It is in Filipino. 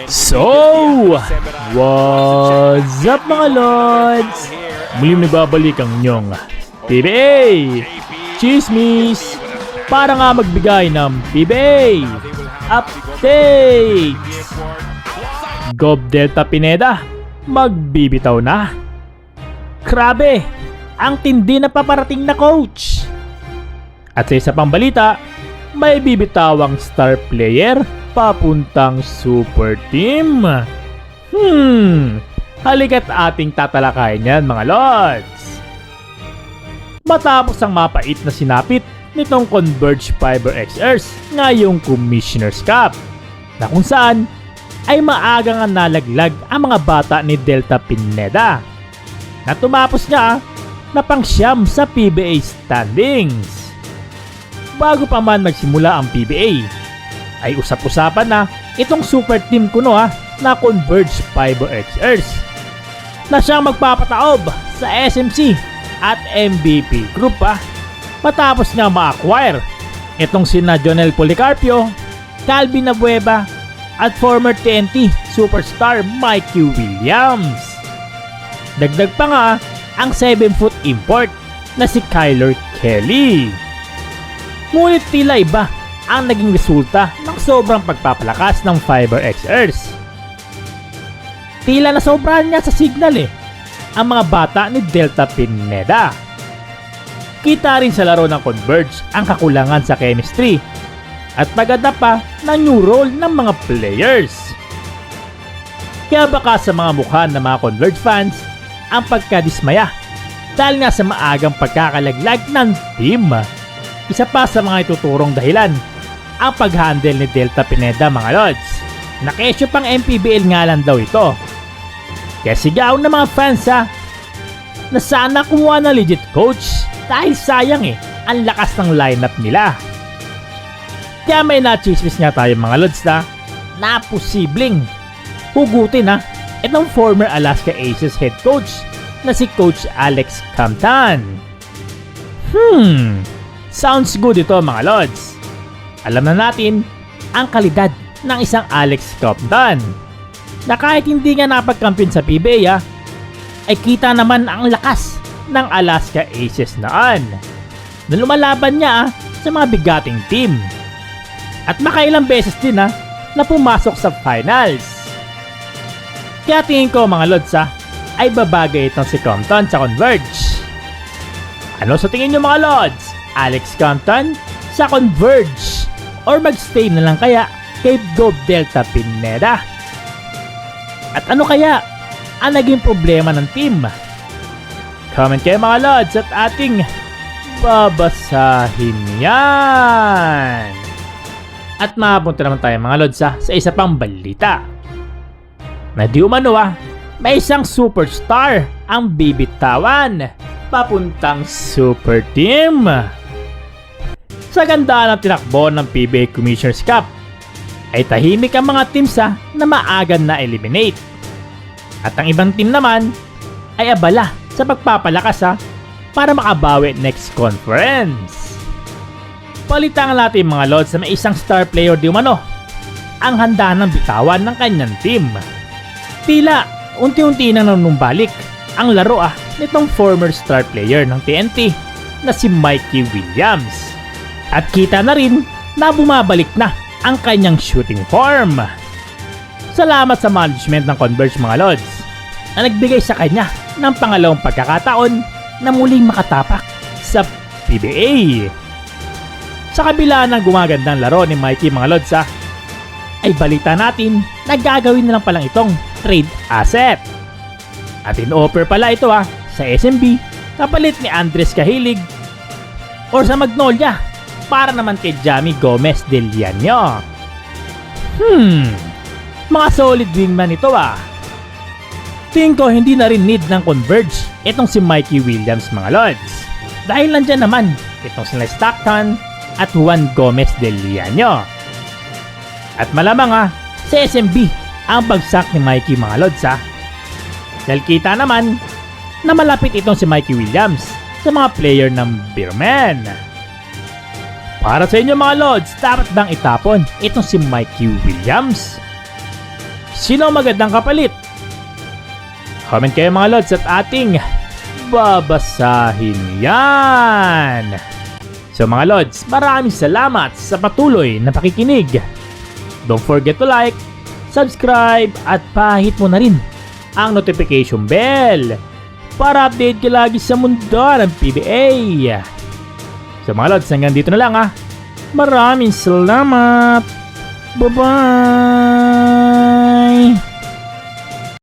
So, what's up mga Lods? Muling nagbabalik ang inyong PBA Chismis para nga magbigay ng PBA updates. Gob Delta Pineda magbibitaw na. Grabe, ang tindi na paparating na coach. At sa isa pang balita, may bibitawang star player papuntang super team. Halika't ating tatalakayin yan mga Lods. Matapos ang mapait na sinapit nitong Converge Fiber XRs ngayong Commissioner's Cup, na kung saan ay maagang nalaglag ang mga bata ni Delta Pineda, na tumapos nga na pangsyam sa PBA standings. Bago pa man magsimula ang PBA, ay usap-usapan na itong super team kuno na Converge Fiber XRs na siyang magpapataob sa SMC at MVP Group matapos nga ma-acquire itong sina Jonel Policarpio, Calvin Abueva at former TNT superstar Mikey Williams. Dagdag pa nga ang 7-foot import na si Kyler Kelly. Ngunit tila iba ang naging resulta ng sobrang pagpapalakas ng Fiber XRs. Tila na sobrahan niya sa signal ang mga bata ni Delta Pineda. Kita rin sa laro ng Converge ang kakulangan sa chemistry at pag-adapt pa ng new role ng mga players. Kaya baka sa mga mukha ng mga Converge fans ang pagkadismaya dahil nga sa maagang pagkakalaglag ng team. Isa pa sa mga ituturong dahilan ang pag-handle ni Delta Pineda mga Lods. Nakesyo pang MPBL nga lang daw ito. Kaya sigaw ng mga fans na sana kumuha ng legit coach dahil sayang ang lakas ng lineup nila. Kaya may nachismis nga tayo mga Lods na posibleng hugutin itong former Alaska Aces head coach na si Coach Alex Campton. Sounds good ito mga Lods. Alam na natin ang kalidad ng isang Alex Campton na kahit hindi nga napagkampiyon sa PBA ay kita naman ang lakas ng Alaska Aces noon na lumalaban niya sa mga bigating team at makailang beses din na pumasok sa finals. Kaya tingin ko mga Lods ay babagay itong si Campton sa Converge. Ano sa tingin nyo mga Lods? Alex Campton sa Converge or magstay na lang kaya kay Gob Delta Pineda? At ano kaya ang naging problema ng team? Comment kayo mga Lods at ating babasahin yan. At mapunta naman tayo mga Lods sa isa pang balita. Na di umano may isang superstar ang bibitawan papuntang super team. Sa ganda ng tinakbo ng PBA Commissioner's Cup ay tahimik ang mga teams na maagang na-eliminate. At ang ibang team naman ay abala sa pagpapalakas para makabawi next conference. Palitan natin mga Lods na may isang star player di umano ang handa ng bitawan ng kanyang team. Tila unti-unti nang nanumbalik ang laro nitong former star player ng TNT na si Mikey Williams. At kita na rin na bumabalik na ang kanyang shooting form. Salamat sa management ng Converge mga Lods na nagbigay sa kanya ng pangalawang pagkakataon na muling makatapak sa PBA. Sa kabila ng gumagandang laro ni Mikey mga Lods ay balita natin na gagawin na lang palang itong trade asset. At in-offer pala ito sa SMB kapalit ni Andres Cahilig or sa Magnolia para naman kay Jamie Gomez Del Llano. Mga solid wingman ito Tingin ko hindi na rin need ng Converge itong si Mikey Williams mga Lods. Dahil nandyan naman itong sila Stockton at Juan Gomez Del Llano. At malamang sa SMB ang bagsak ni Mikey mga Lods dahil kita naman na malapit itong si Mikey Williams sa mga player ng Beerman. Para sa inyo mga Lods, dapat bang itapon itong si Mikey Williams? Sino ang magandang kapalit? Comment kayo mga lods at ating babasahin yan. So mga lods, maraming salamat sa patuloy na pakikinig. Don't forget to like, subscribe at pahit mo na rin ang notification bell para update ka lagi sa mundo ng PBA. So mga lods, hanggang dito na lang ha. Maraming salamat. Bye-bye.